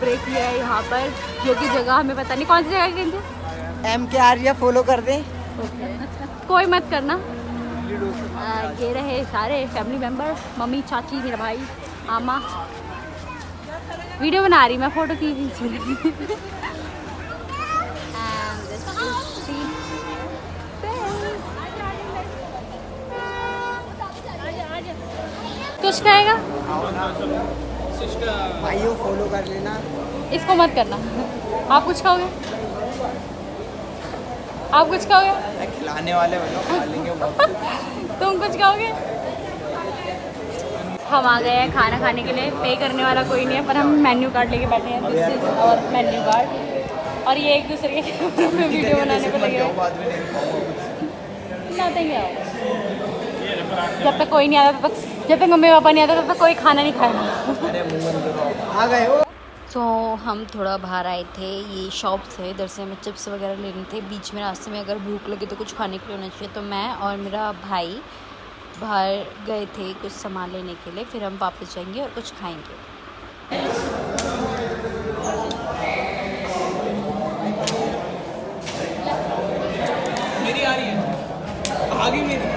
Break लिया है यहाँ पर, जो कि जगह हमें पता नहीं कौन सी जगह गई थी। MKR फॉलो कर दें। कोई मत करना। ये रहे सारे फैमिली मेम्बर, मम्मी, चाची, मेरा भाई, आमा। वीडियो बना रही मैं, फोटो की कुछ खाएगा? भाइयों फॉलो कर लेना। इसको मत करना। आप कुछ खाओगे? आप कुछ खाओगे? खिलाने वाले बनो, खा लेंगे। तुम कुछ खाओगे? हम आ गए हैं खाना खाने के लिए। पे करने वाला कोई नहीं है, पर हम मेन्यू कार्ड लेके बैठे हैं। This is our menu card. और ये एक दूसरे के वीडियो बनाने को लगे हैं। जब तक कोई नहीं आता, जब तक मम्मी पापा नहीं आता, तब तक कोई खाना नहीं खाएगा। आ गए हो। तो हम थोड़ा बाहर आए थे, ये शॉप्स है, इधर से हमें चिप्स वगैरह लेने थे। बीच में रास्ते में अगर भूख लगे तो कुछ खाने के लिए होना चाहिए। तो मैं और मेरा भाई बाहर गए थे कुछ सामान लेने के लिए, फिर हम वापस जाएंगे और कुछ खाएंगे। मेरी आ रही है, आ गई मेरी।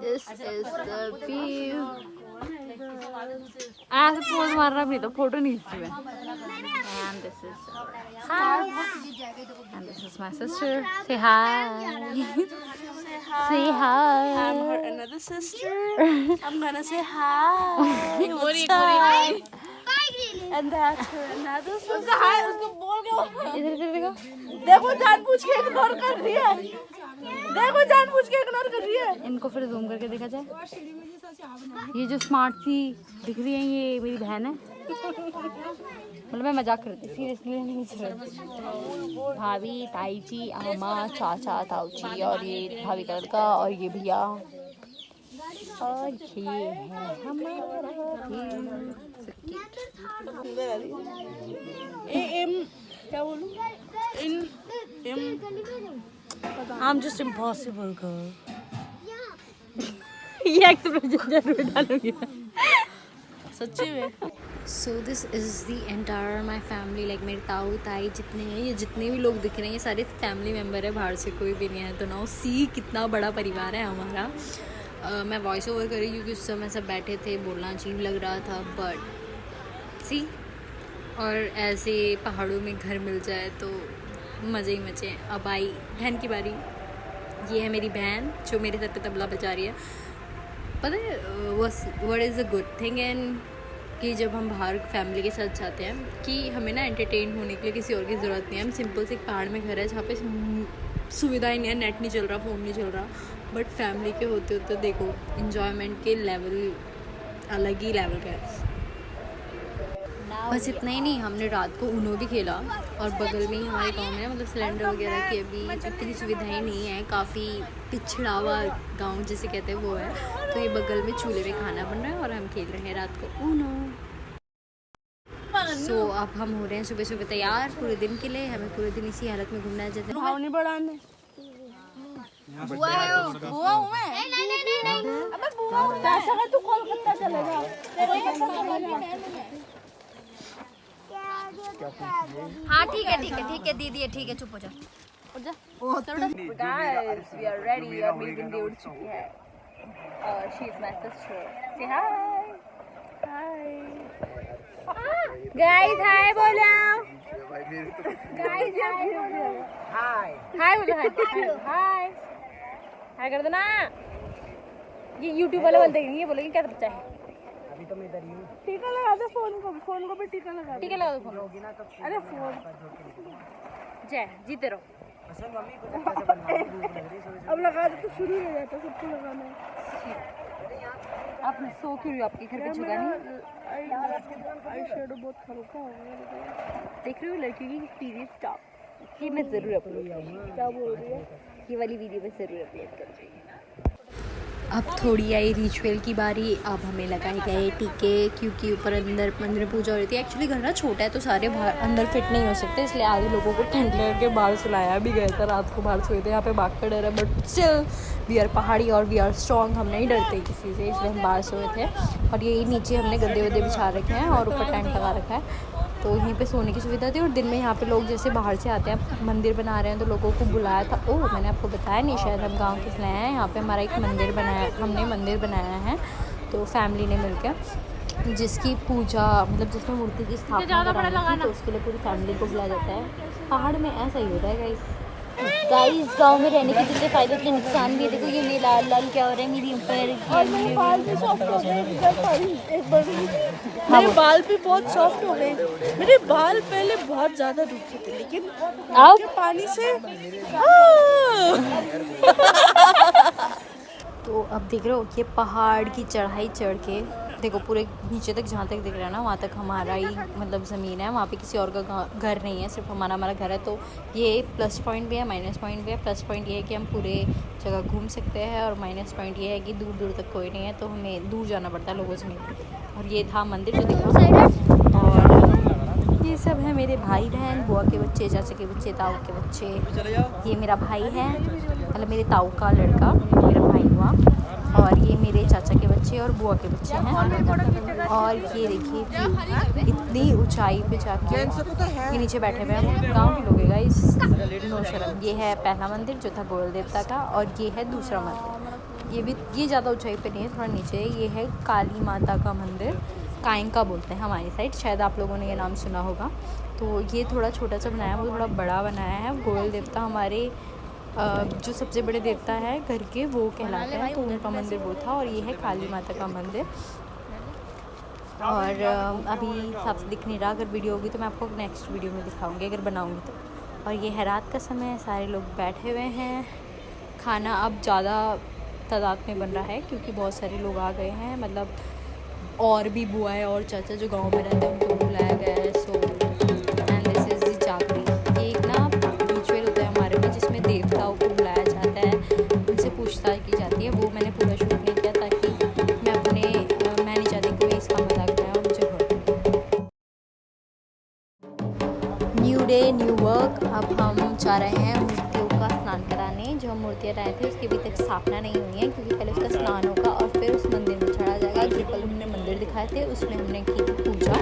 This is the view. ऐसे पोज मार रहा भी तो फोटो नहीं खींची मैं। And this is our house. And this is my sister. Say hi. Say hi. I'm her another sister. I'm gonna say hi. What's up? And that's her another sister. Hi, उसको बोल के इधर इधर देखो। देखो जानबूझ के इग्नोर कर रही है। देखो जानबूझ के इग्नोर कर रही है। इनको फिर जूम करके देखा जाए। ये जो स्मार्ट सी दिख रही है, ये मेरी बहन है। मतलब मैं मजाक करती, सीरियसली नहीं चल। भाभी, ताई जी, आमा, चाचा, ताऊजी, और ये भाभी का लड़का, और ये भैया, और ये है हमारा क्या बोलूं? I'm just impossible girl. ये एक्सप्रेशन जरूर डालूंगी सच्ची में। So this is the entire my family. Like मेरे ताऊ ताई जितने हैं, ये जितने भी लोग दिख रहे हैं, ये सारे फैमिली मेम्बर है, बाहर से कोई भी नहीं है। तो नाउ सी कितना बड़ा परिवार है हमारा। मैं वॉइस ओवर कर रही क्योंकि उस समय सब बैठे थे, बोलना अजीब लग रहा था, बट सी। और ऐसे पहाड़ों में घर मिल जाए तो मज़े ही मज़े। अब आई बहन की बारी। ये है मेरी बहन जो मेरे सर पे तबला बजा रही है। पता है what is a good thing and कि जब हम बाहर फैमिली के साथ जाते हैं कि हमें ना एंटरटेन होने के लिए किसी और की ज़रूरत नहीं है। हम सिंपल से एक पहाड़ में घर है जहाँ पे सुविधाएं नहीं है, नेट नहीं चल रहा, फ़ोन नहीं चल रहा, बट फैमिली के होते होते देखो इन्जॉयमेंट के लेवल अलग ही लेवल का है। बस इतना ही नहीं, हमने रात को ऊनो भी खेला। और बगल में ही हमारे गांव में मतलब सिलेंडर वगैरह की अभी इतनी सुविधाएं नहीं है, काफ़ी पिछड़ा हुआ गांव जिसे कहते हैं वो है। तो ये बगल में चूल्हे में खाना बन रहा है और हम खेल रहे हैं रात को ऊनो। सो अब हम हो रहे हैं सुबह सुबह तैयार पूरे दिन के लिए। हमें पूरे दिन इसी हालत में घूमना है जैसे भाव नहीं बढ़ाने। बुआ हूँ मैं। अबे बुआ हूँ। कैसा है तू कोलकाता चलेगा? हाँ ठीक है दीदी है, ठीक है, चुप हो जा। Guys, we are ready और मेरी बिंदी उड़ चुकी है और she is my sister. Say hi. Hi. Guys, hi बोलो. Guys, hi बोलो. Hi. Hi बोलो. Hi. Hi कर दो ना. ये यूट्यूब वाले बंदे नहीं, ये बोलेंगे क्या बच्चा है। अभी तो मैं इधर ही हूँ। टीका लगा दो फोन को भी टीका लगा दो। ठीक है, लगा दो फोन। होगी ना तब अरे फोन जय जीते रहो। अच्छा मम्मी कुछ कैसे बनना है, भूख लग रही है सुबह अब लगा दो तो शुरू हो जाता, सबको लगाना है। आप सो क्यों रही हो, आपके घर पे जगह नहीं? आई शेडो बहुत हल्का हो गया। देख रही हो लड़कियों की पीरियड स्टॉप, ये मैं ज़रूर अपलोड करूँगी। क्या बोल रही है? ये वाली वीडियो में ज़रूर अपलोड कर रही हूँ। अब थोड़ी आई रिचुअल की बारी। अब हमें लगाए गए टीके, क्योंकि ऊपर अंदर मंदिर में पूजा हो रही थी। एक्चुअली घर ना छोटा है तो सारे बाहर अंदर फिट नहीं हो सकते, इसलिए आधे लोगों को ठंड लग के बाहर सुलाया भी गया था। रात को बाहर सोए थे। यहाँ पे बाघ का डर है, बट स्टिल वी आर पहाड़ी और वी आर स्ट्रॉन्ग। हम नहीं डरते किसी से, इसलिए हम बाहर सोए थे। और ये नीचे हमने गद्दे वद्दे बिछा रखे हैं और ऊपर टेंट लगा रखा है, तो यहीं पे सोने की सुविधा थी। और दिन में यहाँ पे लोग जैसे बाहर से आते हैं, मंदिर बना रहे हैं, तो लोगों को बुलाया था। ओह, मैंने आपको बताया नहीं शायद, हम गांव के नए हैं। यहाँ पे हमारा एक मंदिर बनाया, हमने मंदिर बनाया है तो फैमिली ने मिलकर, जिसकी पूजा मतलब जिसमें मूर्ति की स्थापना करानी थी, तो उसके लिए पूरी फैमिली को बुलाया जाता है। पहाड़ में ऐसा ही होता है गाइस। गाँव में रहने के जितने फ़ायदे उतने नुकसान भी है। देखो ये मेरे लाल लाल क्या हो रहा है मेरी ऊपर। और मेरे बाल भी सॉफ्ट हो गए एक बार। मेरे बाल भी बहुत सॉफ्ट हो गए। मेरे बाल पहले बहुत ज़्यादा दुखते थे, लेकिन अब पानी से तो अब देख रहे हो ये पहाड़ की चढ़ाई चढ़ के देखो पूरे नीचे तक, जहाँ तक दिख रहा है ना वहाँ तक हमारा ही मतलब ज़मीन है। वहाँ पे किसी और का घर नहीं है, सिर्फ हमारा घर है। तो ये प्लस पॉइंट भी है, माइनस पॉइंट भी है। प्लस पॉइंट ये है कि हम पूरे जगह घूम सकते हैं, और माइनस पॉइंट ये है कि दूर दूर तक कोई नहीं है, तो हमें दूर जाना पड़ता है लोगों से मिलने। और ये था मंदिर जो दिखा। और ये सब है मेरे भाई बहन, बुआ के बच्चे, चाचा के बच्चे, ताऊ के बच्चे। ये मेरा भाई है, मतलब मेरे ताऊ का लड़का मेरा भाई हुआ। और ये मेरे चाचा के बच्चे और बुआ के बच्चे हैं। और ये देखिए इतनी ऊंचाई पे जाके ये नीचे बैठे हुए हैं गाँव के लोग हैं इस नो शर्म। ये है पहला मंदिर जो था गोयल देवता का, और ये है दूसरा मंदिर। ये ज़्यादा ऊंचाई पे नहीं है, थोड़ा नीचे है। ये है काली माता का मंदिर, कायंका बोलते हैं हमारी साइड, शायद आप लोगों ने ये नाम सुना होगा। तो ये थोड़ा छोटा सा बनाया है, वो थोड़ा बड़ा बनाया है। गोयल देवता हमारे जो सबसे बड़े देवता है घर के, वो कहलाते हैं, तो उनका मंदिर वो था। और ये है काली माता का मंदिर। और अभी साफ से दिख नहीं रहा, अगर वीडियो होगी तो मैं आपको नेक्स्ट वीडियो में दिखाऊंगी अगर बनाऊंगी तो। और ये है रात का समय, सारे लोग बैठे हुए हैं। खाना अब ज़्यादा तादाद में बन रहा है क्योंकि बहुत सारे लोग आ गए हैं, मतलब और भी बुआ है और चाचा जो गाँव में रहते हैं उनको बुलाया गया है। So and this is the jaggery. ये एक ना रिचुअल होता है हमारे में जिसमें देवताओं को बुलाया जाता है, उनसे पूछताछ की जाती है। वो मैंने पूरा शूट नहीं किया ताकि मैं नहीं चाहती कोई इसका मजाक बनाए और मुझे hurt. New day new work. अब हम जा रहे हैं मूर्तियों का स्नान कराने। जो हम मूर्तियाँ लाए थे उसकी अभी तक स्थापना नहीं हुई है, क्योंकि पहले उसका स्नान होगा और फिर उस मंदिर में चढ़ा जाएगा। जो कल हमने मंदिर दिखाए थे उसमें हमने की थी पूजा,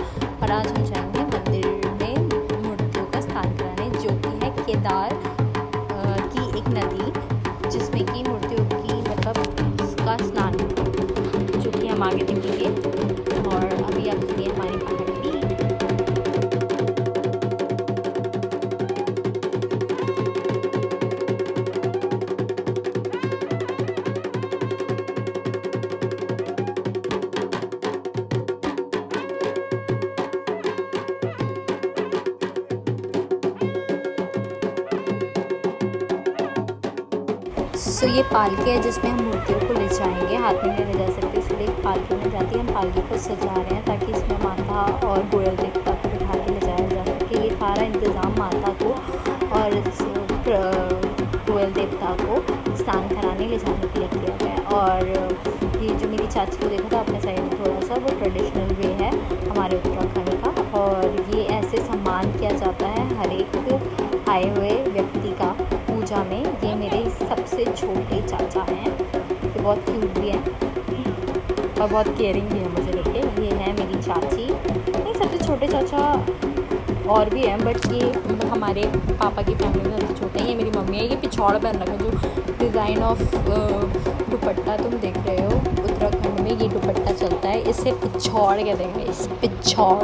और आज हम जाएंगे मंदिर में मूर्तियों का स्नान कराने, जो कि है केदार की एक नदी जिसमें कि मूर्तियों की मतलब उसका स्नान होगा, जो कि हम आगे देखेंगे। और अभी आप सुनिए हमारी पहाड़ी। सो ये पालकी है जिसमें हम मूर्तियों को ले जाएंगे, हाथ में नहीं ले जा सकते इसलिए पालकी में जाती है। हम पालकी को सजा रहे हैं ताकि इसमें माता और गोयल देवता को बिठा के ले जाया जा सके। ये सारा इंतज़ाम माता को और गोयल देवता को स्नान कराने ले जाने के लिए किया गया है। और ये जो मेरी चाची को देखा था अपने साइड में थोड़ा सा, वो ट्रेडिशनल वे है हमारे उत्तराखंड का, और ये ऐसे सम्मान किया जाता है हर एक आए हुए व्यक्ति का पूजा में। ये मेरे सबसे छोटे चाचा हैं, ये बहुत क्यूट भी हैं और बहुत केयरिंग भी है मुझे लेके। ये है मेरी चाची, नहीं सबसे छोटे चाचा और भी हैं, बट ये मतलब हमारे पापा की फैमिली में सबसे छोटे हैं। ये मेरी मम्मी है। ये पिछौड़ पहन रखा है, जो डिज़ाइन ऑफ दुपट्टा तुम देख रहे हो उत्तराखंड में ये दुपट्टा चलता है, इसे पिछौड़ कहते हैं। इस पिछौड़,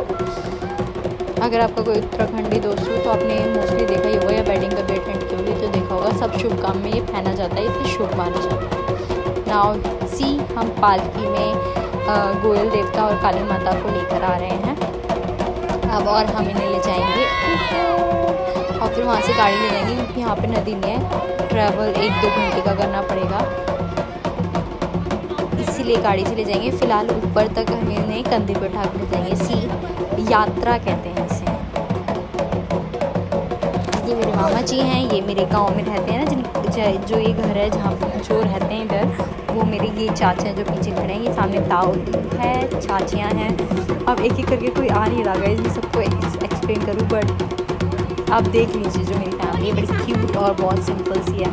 अगर आपका कोई उत्तराखंडी दोस्त हो तो आपने मोस्टली देखा ही होगा, या वेडिंग का डेट एंड की होगी तो देखा होगा। सब शुभ काम में ये पहना जाता है, इसे शुभ माना जाता है। नाउ सी हम पालकी में गोयल देवता और काली माता को लेकर आ रहे हैं अब, और हम इन्हें ले जाएंगे और फिर वहाँ से गाड़ी ले जाएंगे क्योंकि यहाँ पे नदी नहीं है, ट्रैवल 1-2 घंटे का करना पड़ेगा, इसीलिए गाड़ी से ले जाएंगे। फ़िलहाल ऊपर तक हम इन्हें कंधे पर उठा कर ले जाएंगे, इसी यात्रा कहते हैं इसे। ये मेरे मामा जी हैं, ये मेरे गांव में रहते हैं ना, जो ये घर है जहाँ जो रहते हैं इधर, वो मेरे ये चाचा हैं जो पीछे खड़े हैं, ये सामने ताऊ है, चाचियाँ हैं। अब एक एक करके कोई आ नहीं रहा है, मैं सबको एक्सप्लेन करूँ, बट आप देख लीजिए जो मेरी फैमिली है, बड़ी क्यूट और बहुत सिंपल सी है।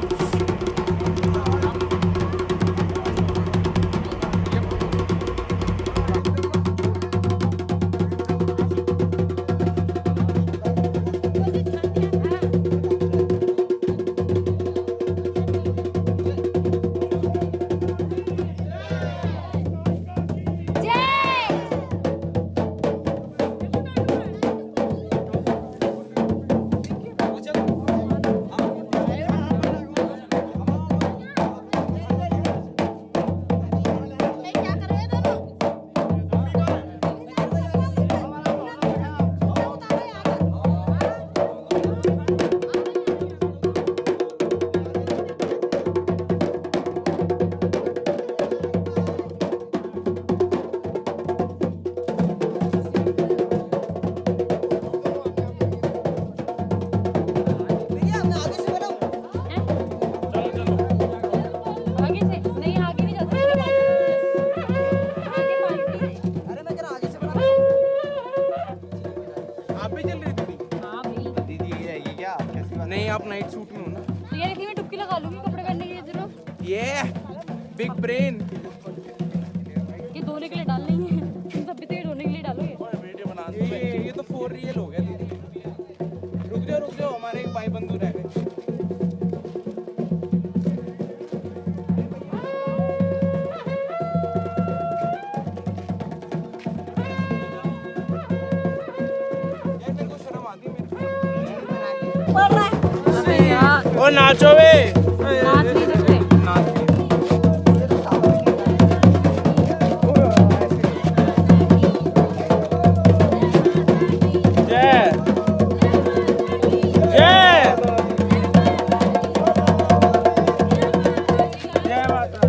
नहीं आप नाइट सूट में हो ना, तो यार इतनी मैं डुबकी लगा लूंगी कपड़े पहनने के लिए जरूर। ये बिग ब्रेन ये धोने के लिए डाल लेंगे, तुम सब भी तो ये धोने के लिए डालोगे। ये तो 4 रियल हो गया दीदी। रुक जाओ हमारे एक भाई बंधु रह गए। ओ नाचो बे, नाच नहीं सकते। जय जय जय माता।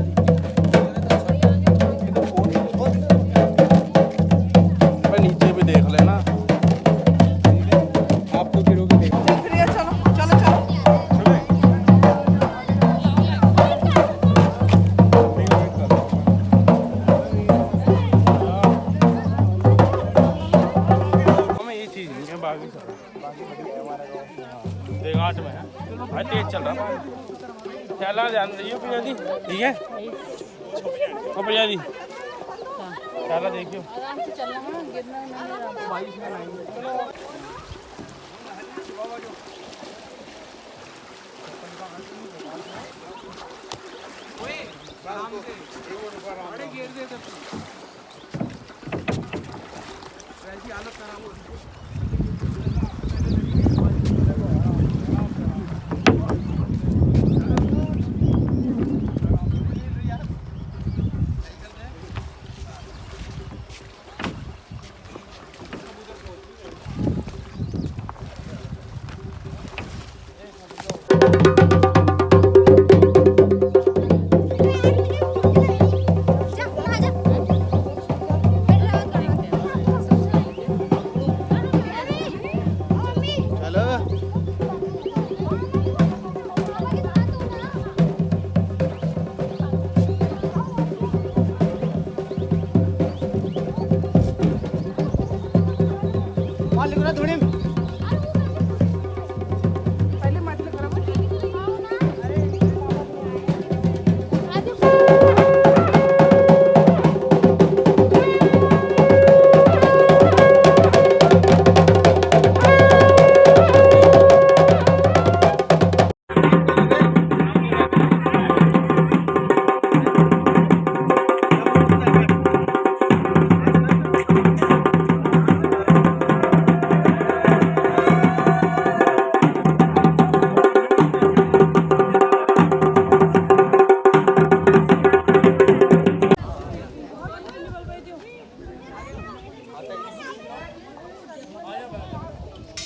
नीचे भी देख लेना, आप तो गिरोगे देख। देगाट में है भाई, तेज चल रहा है, चला ध्यान दीजिए भैया जी, ठीक है ओ भैया जी, चला देखियो आराम से चलना है, गिरना नहीं। हालत खराब हो रही है।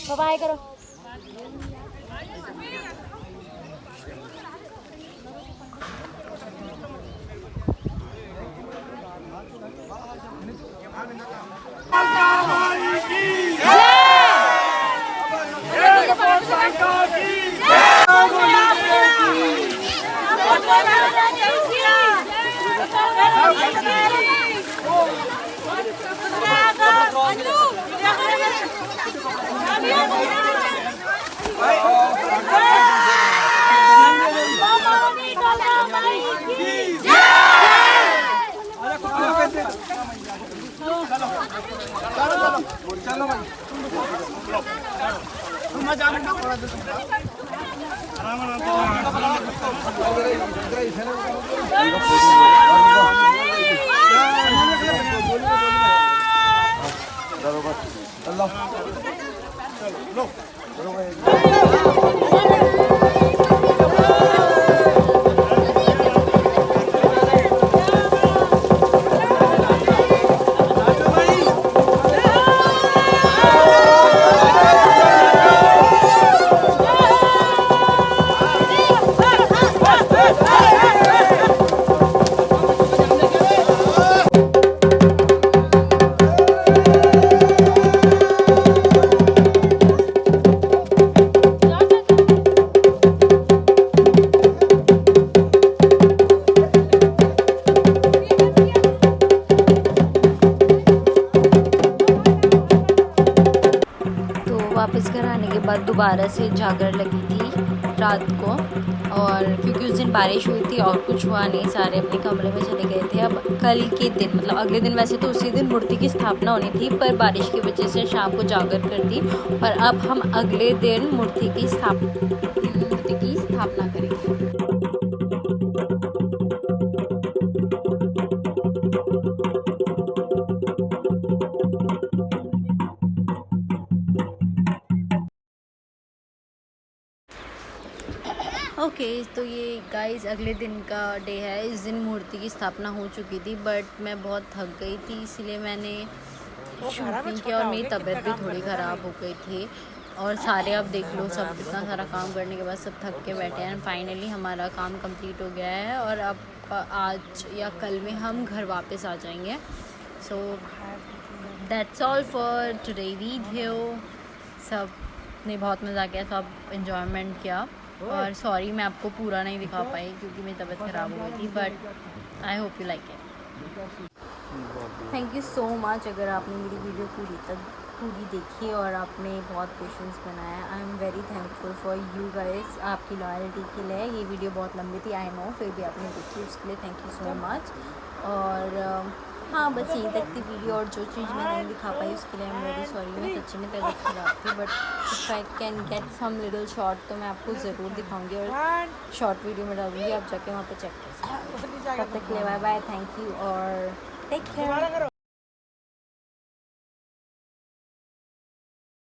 बाय करो। वापस घर आने के बाद दोबारा से जागर लगी थी रात को, और क्योंकि उस दिन बारिश हुई थी और कुछ हुआ नहीं, सारे अपने कमरे में चले गए थे। अब कल के दिन मतलब अगले दिन, वैसे तो उसी दिन मूर्ति की स्थापना होनी थी, पर बारिश की वजह से शाम को जागर कर दी, और अब हम अगले दिन मूर्ति की स्थापना करेंगे। ओके तो ये गाइस अगले दिन का डे है। इस दिन मूर्ति की स्थापना हो चुकी थी, बट मैं बहुत थक गई थी, इसलिए मैंने शूट नहीं किया और मेरी तबीयत भी थोड़ी ख़राब हो गई थी। और सारे अब देख लो, सब इतना सारा काम करने के बाद सब थक के बैठे हैं। फाइनली हमारा काम कंप्लीट हो गया है और अब आज या कल में हम घर वापस आ जाएंगे। So that's all for today video. सब ने बहुत मज़ा किया, सब इन्जॉयमेंट किया, और सॉरी मैं आपको पूरा नहीं दिखा पाई क्योंकि मेरी तबीयत ख़राब हो गई थी, but I hope you like it. Thank you so much अगर आपने मेरी वीडियो पूरी देखी और आपने बहुत पेशेंस बनाया। I am very thankful for you guys, आपकी लॉयल्टी के लिए। ये वीडियो बहुत लंबी थी आई नो, फिर भी आपने देखी उसके लिए थैंक यू सो मच। और हाँ बस यहीं तक थी वीडियो, और जो चीज़ मैं नहीं दिखा पाई उसके लिए आई एम वेरी सॉरी। मैं सच्ची में तबीयत ख़राब थी, but if I can get some little short तो मैं आपको ज़रूर दिखाऊंगी और शॉर्ट वीडियो में डालूंगी, आप जाके वहाँ पे चेक कर सकते हैं। तब तक के लिए बाय बाय, थैंक यू और टेक केयर।